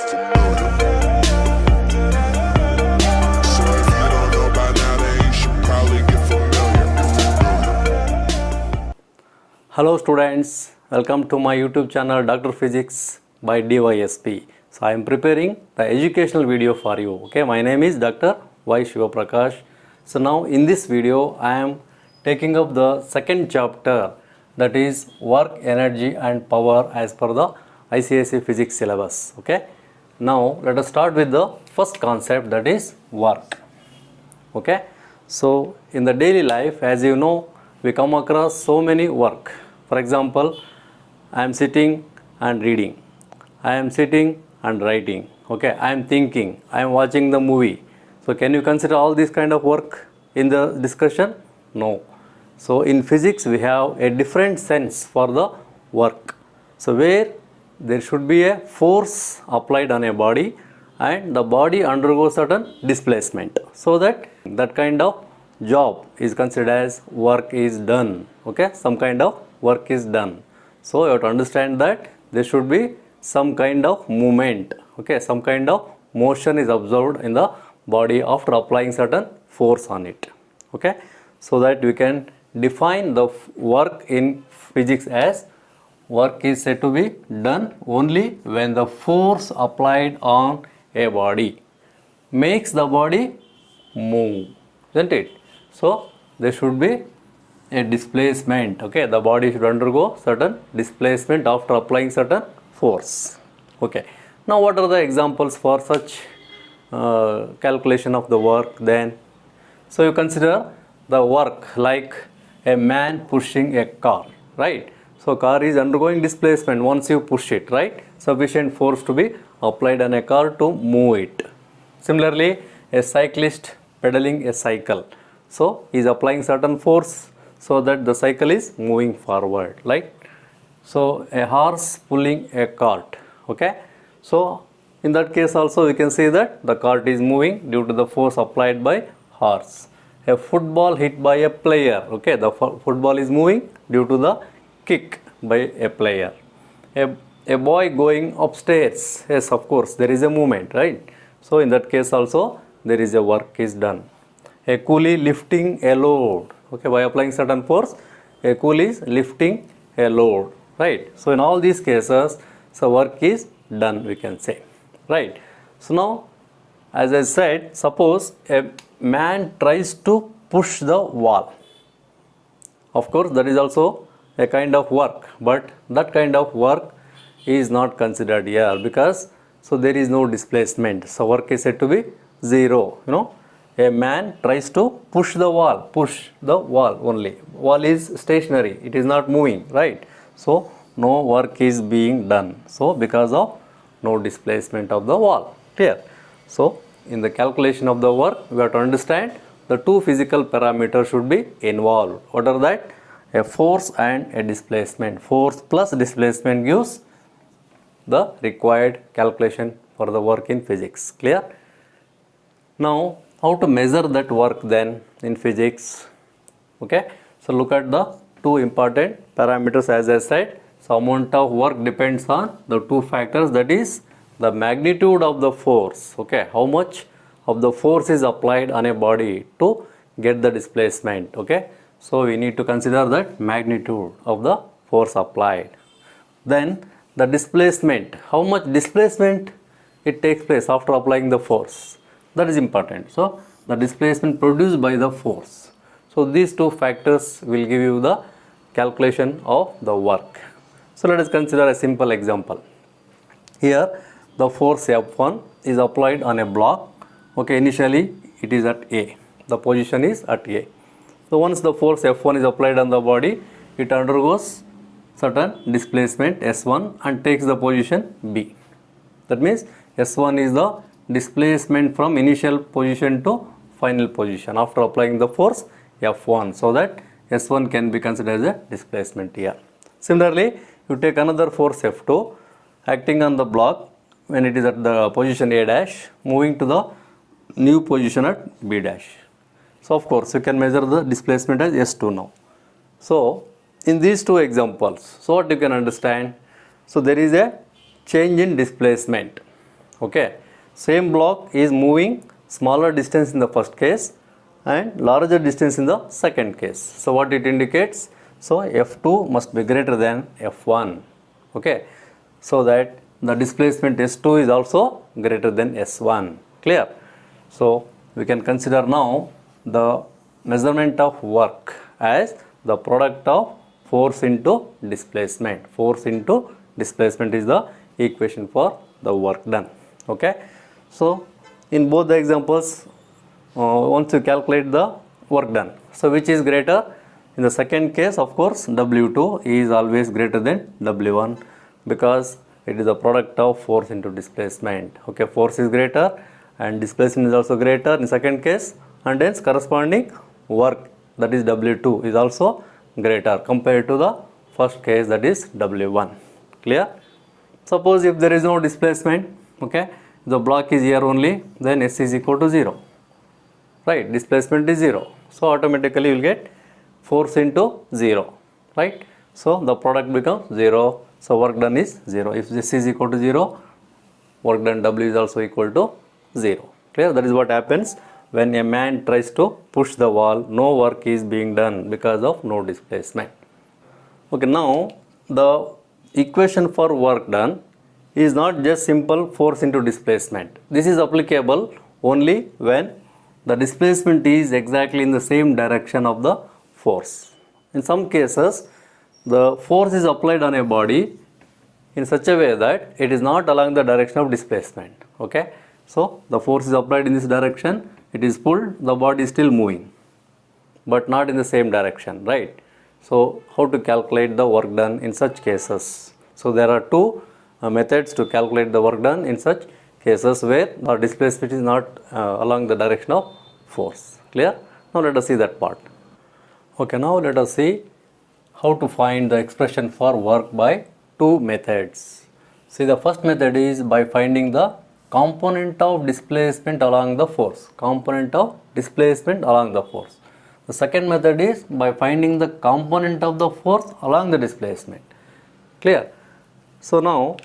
get familiar. So if you don't know by now, then you should probably get familiar. Hello students, welcome to my YouTube channel Dr. Physics by DYSP. So I am preparing the educational video for you. Okay, my name is Dr. Y Shiva Prakash. So now in this video I am taking up the second chapter, that is work, energy and power as per the ICSE physics syllabus. Okay, now let us start with the first concept, that is work. Okay, so in the daily life, as you know, we come across so many work. For example, I am sitting and reading, I am sitting and writing, okay, I am thinking, I am watching the movie. So can you consider all this kind of work in the discussion? No. So in physics we have a different sense for the work. So where there should be a force applied on a body and the body undergoes certain displacement, so that kind of job is considered as work is done. Okay, some kind of work is done. So you have to understand that there should be some kind of movement, okay, some kind of motion is observed in the body after applying certain force on it. Okay, so that we can define the work in physics as work is said to be done only when the force applied on a body makes the body move, isn't it? So there should be a displacement. Okay, the body should undergo certain displacement after applying certain force. Okay, now what are the examples for such calculation of the work then? So you consider the work like a man pushing a car, right? So car is undergoing displacement once you push it, right? Sufficient force to be applied on a car to move it. Similarly, a cyclist pedaling a cycle, so he is applying certain force so that the cycle is moving forward, right? So a horse pulling a cart, okay, so in that case also we can say that the cart is moving due to the force applied by horse. A football hit by a player, okay, the football is moving due to the kick by a player. A boy going upstairs, yes, of course there is a movement, right? So in that case also there is a work is done. A coolie lifting a load, okay, by applying certain force a coolie is lifting a load, right? So in all these cases, so work is done, we can say, right? So now, as I said, suppose a man tries to push the wall. Of course that is also a kind of work, but that kind of work is not considered here because so there is no displacement, so work is said to be zero. You know, a man tries to push the wall only. Wall is stationary, it is not moving, right? So no work is being done, so because of no displacement of the wall. Clear? So in the calculation of the work, we have to understand the two physical parameters should be involved. What are that? A force and a displacement. Force plus displacement gives the required calculation for the work in physics. Clear? Now how to measure that work then in physics? Okay, so look at the two important parameters. As I said, so amount of work depends on the two factors, that is the magnitude of the force, okay, how much of the force is applied on a body to get the displacement. Okay, so we need to consider that magnitude of the force applied. Then the displacement, how much displacement it takes place after applying the force, that is important. So the displacement produced by the force. So these two factors will give you the calculation of the work. So let us consider a simple example. Here the force F1 is applied on a block. Okay, initially it is at A, the position is at A. So once the force F1 is applied on the body, it undergoes certain displacement S1 and takes the position B. That means S1 is the displacement from initial position to final position after applying the force F1, so that S1 can be considered as a displacement here. Similarly, you take another force F2 acting on the block when it is at the position A dash, moving to the new position at B dash. So of course you can measure the displacement as S2 now. So in these two examples, so what you can understand, so there is a change in displacement. Okay, same block is moving smaller distance in the first case and larger distance in the second case. So what it indicates? So F2 must be greater than F1. Okay, so that the displacement S2 is also greater than S1. Clear? So we can consider now the measurement of work as the product of force into displacement. Force into displacement is the equation for the work done. Okay, so in both the examples, once you calculate the work done, so which is greater? In the second case, of course, W2 is always greater than W1 because it is the product of force into displacement. Okay, force is greater and displacement is also greater in second case, and hence corresponding work, that is W2, is also greater compared to the first case, that is W1. Clear? Suppose if there is no displacement, okay, the block is here only, then S is equal to 0. Right, displacement is 0. So automatically you will get force into 0. Right, so the product becomes 0. So work done is 0. If this is equal to 0, work done W is also equal to 0. Clear? That is what happens when a man tries to push the wall. No work is being done because of no displacement. Okay, now the equation for work done is not just simple force into displacement. This is applicable only when the displacement is exactly in the same direction of the force. In some cases, the force is applied on a body in such a way that it is not along the direction of displacement. Okay, so the force is applied in this direction, it is pulled, the body is still moving, but not in the same direction, right? So how to calculate the work done in such cases? So there are two methods to calculate the work done in such cases where the displacement is not along the direction of force. Clear? Now let us see that part. Okay, now let us see how to find the expression for work by two methods. See, the first method is by finding the component of displacement along the force. Component of displacement along the force. The second method is by finding the component of the force along the displacement. Clear? So now,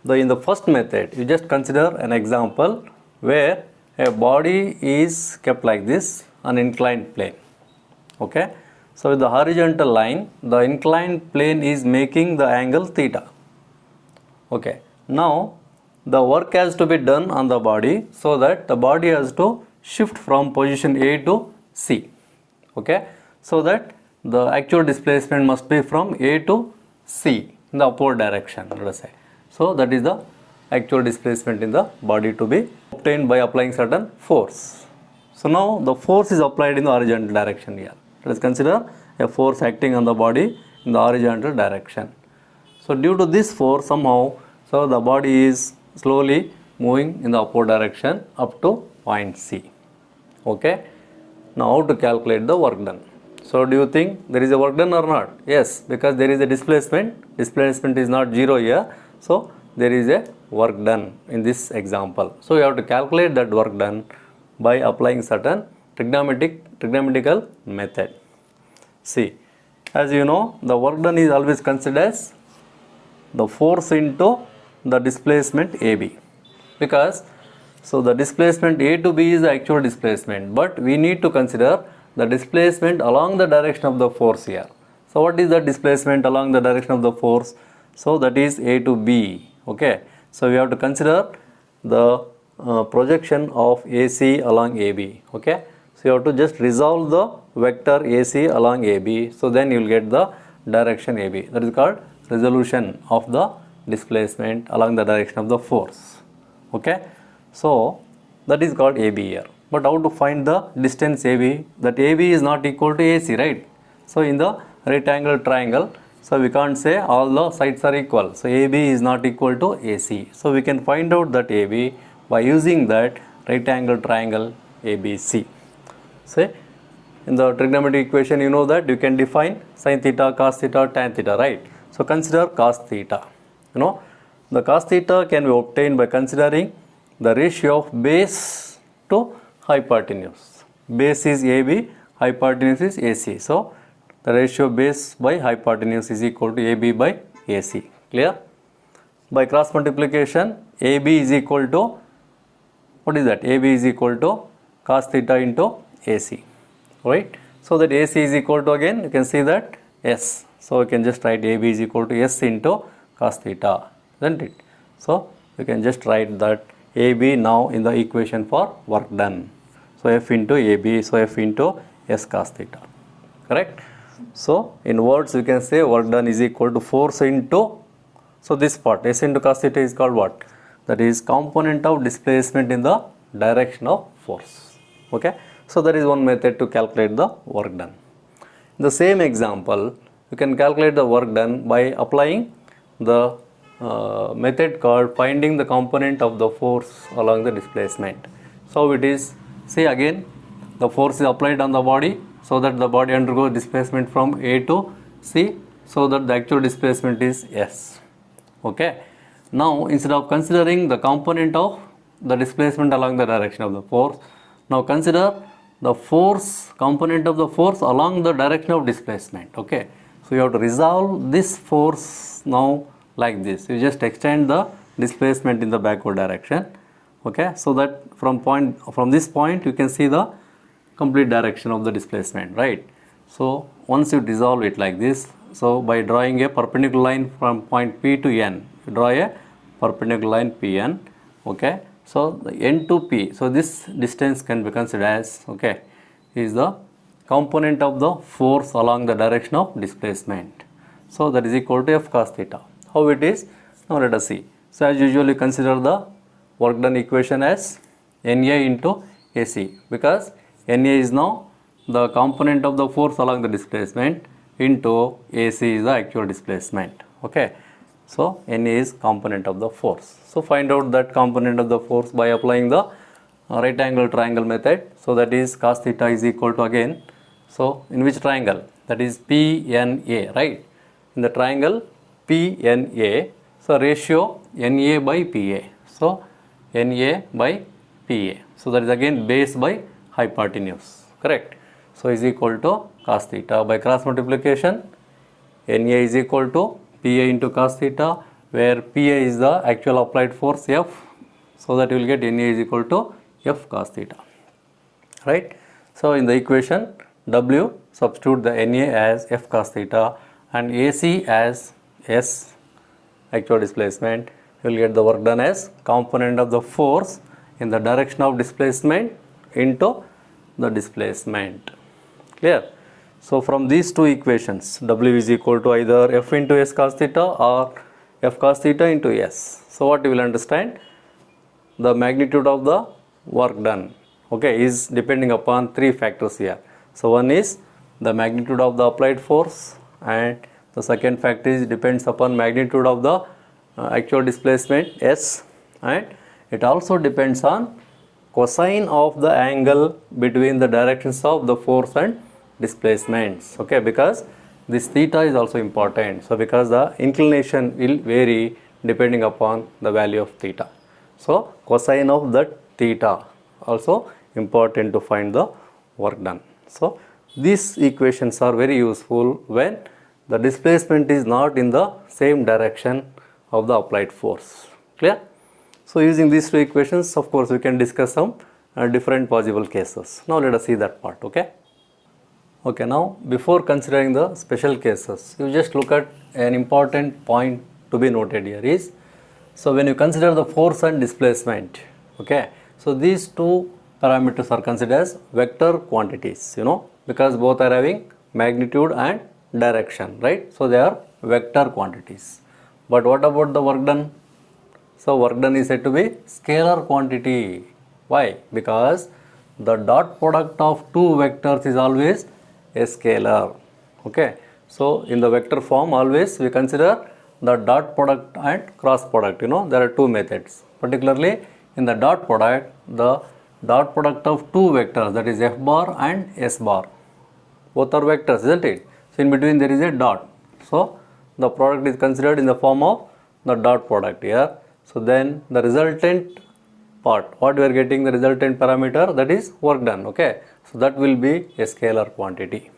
in the first method, you just consider an example where a body is kept like this, an inclined plane. Okay? So with the horizontal line, the inclined plane is making the angle theta. Okay. Now, the work has to be done on the body so that the body has to shift from position A to C. Okay. So that the actual displacement must be from A to C in the upward direction, let us say. So that is the actual displacement in the body to be obtained by applying certain force. So now the force is applied in the horizontal direction here. Let us consider a force acting on the body in the horizontal direction. So due to this force somehow, so the body is slowly moving in the upward direction up to point C. Okay. Now how to calculate the work done? So do you think there is a work done or not? Yes, because there is a displacement. Displacement is not 0 here. So there is a work done in this example. So you have to calculate that work done by applying certain trigonometrical method. See, as you know, the work done is always considered as the force into the displacement AB, because so the displacement A to B is the actual displacement, but we need to consider the displacement along the direction of the force here. So what is the displacement along the direction of the force? So that is A to B. Okay, so we have to consider the projection of AC along AB. Okay, so you have to just resolve the vector AC along AB, so then you will get the direction AB. That is called resolution of the displacement along the direction of the force. Okay, so that is called AB here. But how to find the distance AB? That AB is not equal to AC, right? So in the right angle triangle, so we can't say all the sides are equal. So AB is not equal to AC. So we can find out that AB by using that right angle triangle ABC. Say in the trigonometric equation, you know that you can define sin theta, cos theta, tan theta, right? So consider cos theta. You know, the cos theta can be obtained by considering the ratio of base to hypotenuse. Base is AB, hypotenuse is AC. So the ratio base by hypotenuse is equal to AB by AC. Clear? By cross multiplication, AB is equal to what is that? AB is equal to cos theta into AC, right? So that AC is equal to, again you can see that S. So you can just write AB is equal to S into cos theta, isn't it? So you can just write that AB now in the equation for work done. So F into AB, so F into S cos theta, correct? So in words you can say work done is equal to force into, so this part S into cos theta is called what? That is component of displacement in the direction of force. Okay, so that is one method to calculate the work done. In the same example, you can calculate the work done by applying the method called finding the component of the force along the displacement. So it is, see again, the force is applied on the body so that the body undergoes displacement from A to C, so that the actual displacement is S. Okay, now instead of considering the component of the displacement along the direction of the force, now consider the force, component of the force along the direction of displacement. Okay, so you have to resolve this force now like this. You just extend the displacement in the backward direction. Okay, so that from this point you can see the complete direction of the displacement, right? So once you dissolve it like this, so by drawing a perpendicular line from point P to N, you draw a perpendicular line PN. Okay, so the N to P, so this distance can be considered as, okay, is the component of the force along the direction of displacement. So that is equal to F cos theta. How it is? Now let us see. So as usually consider the work done equation as NA into AC, because NA is now the component of the force along the displacement into AC is the actual displacement. Okay, so NA is component of the force. So find out that component of the force by applying the right angle triangle method. So that is cos theta is equal to, again, so in which triangle? That is PNA, right? In the triangle PNA, so ratio NA by PA. So NA by PA. So that is again base by hypotenuse, correct? So is equal to cos theta. By cross multiplication, NA is equal to PA into cos theta, where PA is the actual applied force F. So that you will get NA is equal to F cos theta, right? So in the equation W, substitute the NA as F cos theta and AC as S actual displacement. You will get the work done as component of the force in the direction of displacement into the displacement. Clear? So from these two equations, W is equal to either F into S cos theta or F cos theta into S. So what you will understand? The magnitude of the work done, okay, is depending upon three factors here. So one is the magnitude of the applied force, and the second factor is depends upon magnitude of the actual displacement S, and it also depends on cosine of the angle between the directions of the force and displacements. Okay, because this theta is also important. So because the inclination will vary depending upon the value of theta. So cosine of that theta also important to find the work done. So these equations are very useful when the displacement is not in the same direction of the applied force. Clear? So using these two equations, of course, we can discuss some different possible cases. Now let us see that part. Okay. Okay, now before considering the special cases, you just look at an important point to be noted here is, so when you consider the force and displacement, okay, so these two parameters are considered as vector quantities, because both are having magnitude and direction, right? So they are vector quantities. But what about the work done? So work done is said to be scalar quantity. Why? Because the dot product of two vectors is always a scalar. Okay, so in the vector form always we consider the dot product and cross product. There are two methods. Particularly in the dot product, the dot product of two vectors, that is F bar and S bar, both are vectors, isn't it? So in between there is a dot, so the product is considered in the form of the dot product here. So then the resultant part, what we are getting, the resultant parameter, that is work done. Okay, so that will be a scalar quantity.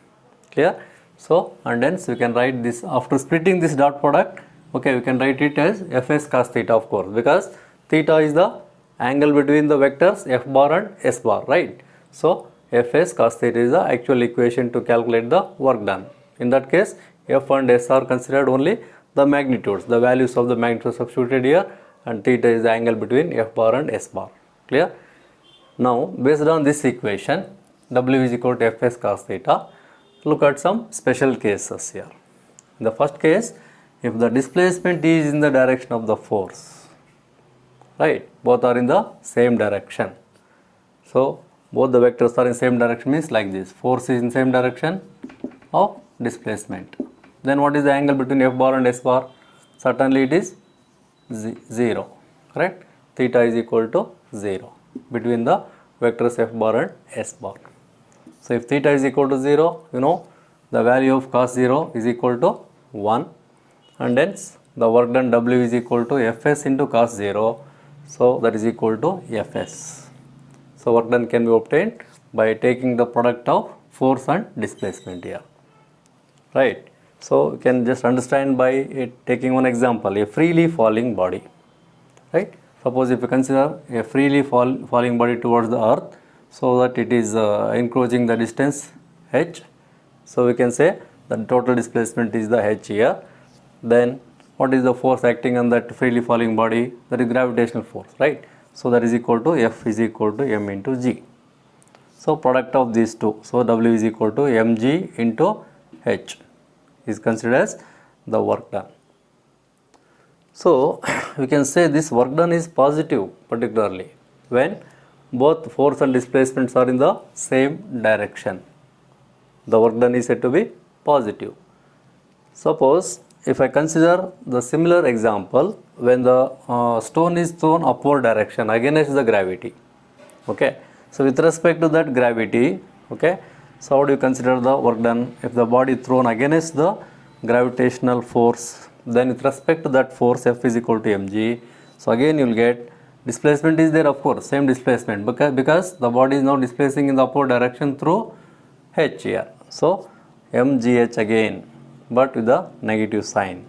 Clear? So and hence we can write this after splitting this dot product. Okay, we can write it as Fs cos theta, of course, because theta is the angle between the vectors f bar and s bar, right? So fs cos theta is the actual equation to calculate the work done. In that case, f and s are considered only the magnitudes, the values of the magnitude substituted here, and theta is the angle between f bar and s bar. Clear? Now, based on this equation, W is equal to Fs cos theta, look at some special cases here. In the first case, if the displacement is in the direction of the force, right, both are in the same direction. So, both the vectors are in same direction means like this, force is in same direction of displacement. Then what is the angle between F bar and S bar? Certainly it is 0, correct? Theta is equal to 0 between the vectors F bar and S bar. So if theta is equal to 0, you know the value of cos 0 is equal to 1, and hence the work done W is equal to Fs into cos 0, so that is equal to Fs. So work done can be obtained by taking the product of force and displacement here, right? So you can just understand by taking one example, a freely falling body, right? Suppose if you consider a freely falling body towards the earth, so that it is encroaching the distance h, so we can say the total displacement is the h here. Then what is the force acting on that freely falling body? That is gravitational force, right? So that is equal to F is equal to m into g. So product of these two, so W is equal to mg into h is considered as the work done. So we can say this work done is positive, particularly when both force and displacements are in the same direction. The work done is said to be positive. Suppose if I consider the similar example when the stone is thrown upward direction against the gravity, okay? So with respect to that gravity, okay, so how do you consider the work done? If the body thrown against the gravitational force, then with respect to that force F is equal to mg, so again you will get displacement is there, of course, same displacement, because the body is now displacing in the upward direction through h here. So mgh again, but with the negative sign.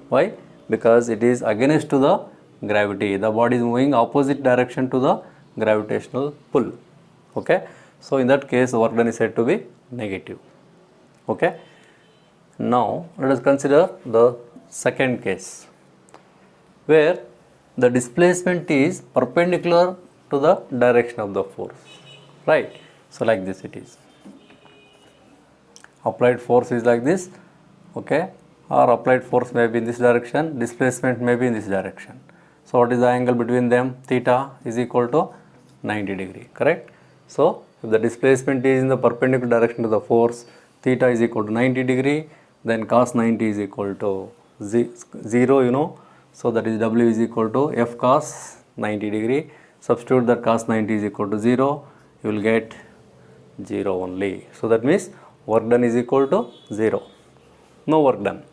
Why? Because it is against to the gravity. The body is moving opposite direction to the gravitational pull. Okay. So in that case, the work done is said to be negative. Okay. Now let us consider the second case, where the displacement is perpendicular to the direction of the force. Right. So like this it is. Applied force is like this, okay, or applied force may be in this direction, displacement may be in this direction. So what is the angle between them? Theta is equal to 90 degree, correct? So if the displacement is in the perpendicular direction to the force, theta is equal to 90 degree, then cos 90 is equal to 0, you know, so that is W is equal to F cos 90 degree. Substitute that cos 90 is equal to 0, you will get 0 only. So that means work done is equal to 0. No work done.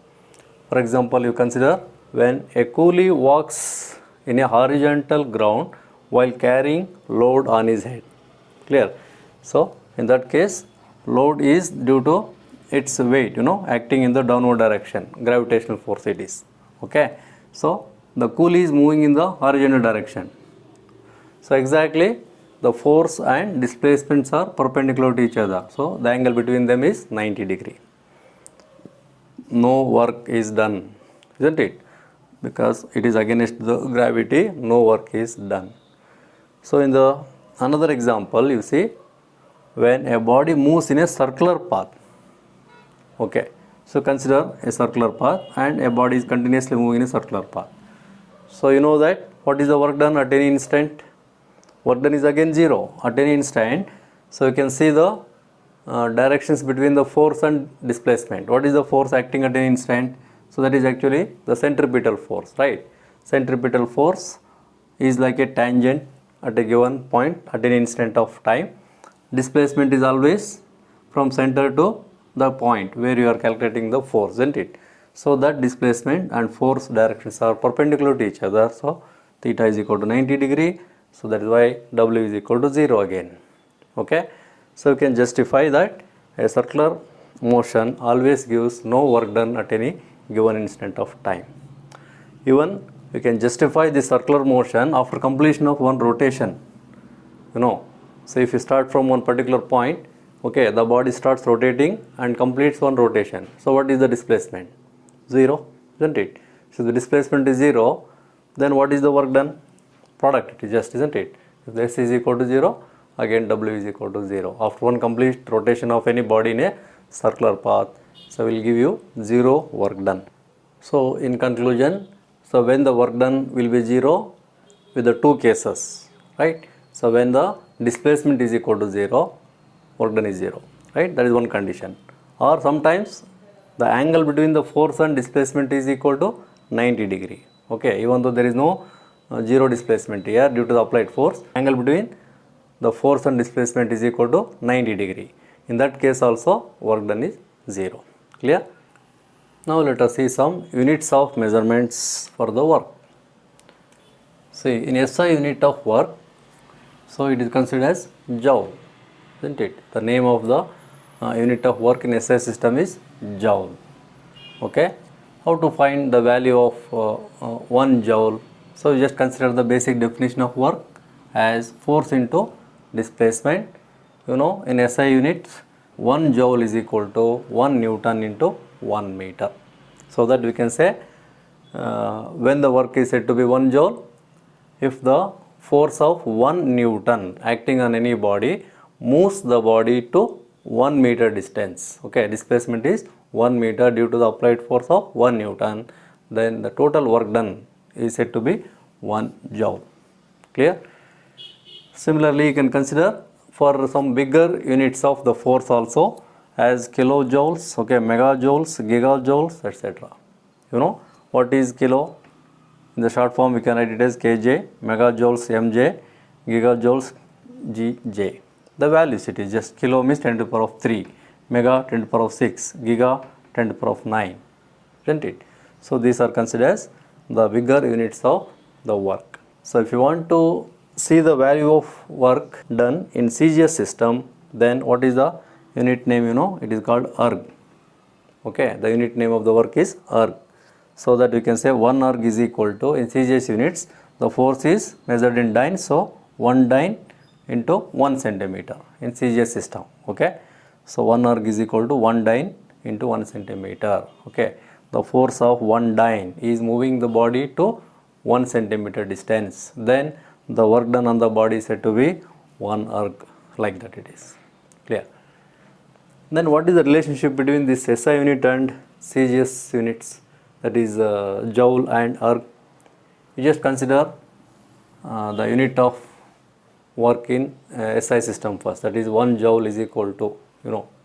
For example, you consider when a coolie walks in a horizontal ground while carrying load on his head. Clear? So in that case, load is due to its weight, you know, acting in the downward direction, gravitational force it is. Okay. So the coolie is moving in the horizontal direction. So exactly the force and displacements are perpendicular to each other. So the angle between them is 90 degree. No work is done, isn't it? Because it is against the gravity, no work is done. So in the another example, you see when a body moves in a circular path. Okay. So consider a circular path and a body is continuously moving in a circular path. So you know that what is the work done at any instant? Work done is again 0 at any instant. So you can see the directions between the force and displacement. What is the force acting at any instant? So that is actually the centripetal force, right? Centripetal force is like a tangent at a given point at any instant of time. Displacement is always from center to the point where you are calculating the force, isn't it? So that displacement and force directions are perpendicular to each other. So theta is equal to 90 degree. So that is why W is equal to 0 again. Okay. So you can justify that a circular motion always gives no work done at any given instant of time. Even we can justify the circular motion after completion of one rotation. So if you start from one particular point, okay, the body starts rotating and completes one rotation. So what is the displacement? 0, isn't it? So the displacement is 0, then what is the work done? Product it is just, isn't it? If S is equal to 0, again W is equal to 0. After one complete rotation of any body in a circular path, so will give you 0 work done. So in conclusion, so when the work done will be 0 with the two cases, right? So when the displacement is equal to 0, work done is 0, right? That is one condition. Or sometimes the angle between the force and displacement is equal to 90 degree. Okay, even though there is no 0 displacement here due to the applied force, angle between the force and displacement is equal to 90 degree. In that case also work done is 0. Clear? Now let us see some units of measurements for the work. See, in SI unit of work, so it is considered as joule, isn't it? The name of the unit of work in SI system is joule. Okay, how to find the value of 1 joule? So you just consider the basic definition of work as force into displacement. In SI units, 1 joule is equal to 1 Newton into 1 meter. So that we can say when the work is said to be 1 joule, if the force of 1 Newton acting on any body moves the body to 1 meter distance. Okay, displacement is 1 meter due to the applied force of 1 Newton, then the total work done is said to be 1 joule. Clear? Similarly, you can consider for some bigger units of the force also as kilojoules, okay, megajoules, gigajoules, etc. What is kilo? In the short form we can write it as kj, megajoules mj, gigajoules gj. The values it is just kilo means 10 to the power of 3, mega 10 to the power of 6, giga 10 to the power of 9, isn't it? So these are considered as the bigger units of the work. So if you want to see the value of work done in CGS system, then what is the unit name? It is called erg. Okay, the unit name of the work is erg. So that we can say 1 erg is equal to, in CGS units, the force is measured in dyne, so 1 dyne into 1 centimeter in CGS system. Okay, so 1 erg is equal to 1 dyne into 1 centimeter. Okay, the force of 1 dyne is moving the body to 1 centimeter distance. Then the work done on the body is said to be 1 erg, like that it is. Clear? Then what is the relationship between this SI unit and CGS units, that is joule and erg? You just consider the unit of work in SI system first, that is 1 joule is equal to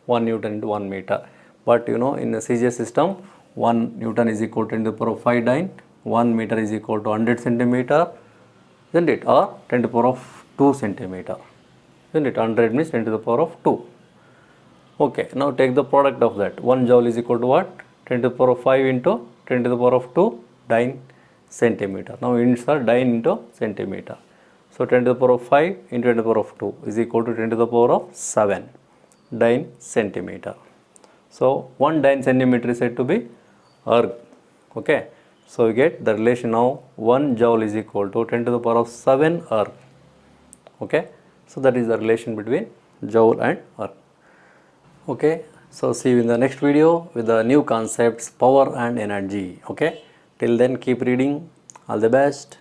1 Newton into 1 meter. But in the CGS system, 1 Newton is equal to 10 to the power of 5 dyne, 1 meter is equal to 100 centimeter, isn't it? Or 10 to the power of 2 centimeter, isn't it? 100 means 10 to the power of 2. Okay, now take the product of that. 1 joule is equal to what? 10 to the power of 5 into 10 to the power of 2 dyne centimeter. Now units are dyne into centimeter. So 10 to the power of 5 into 10 to the power of 2 is equal to 10 to the power of 7 dyne centimeter. So 1 dyne centimeter is said to be erg. Okay, so we get the relation now 1 joule is equal to 10 to the power of 7 erg. Okay, so that is the relation between joule and erg. Okay, so see you in the next video with the new concepts, power and energy. Okay, till then keep reading. All the best.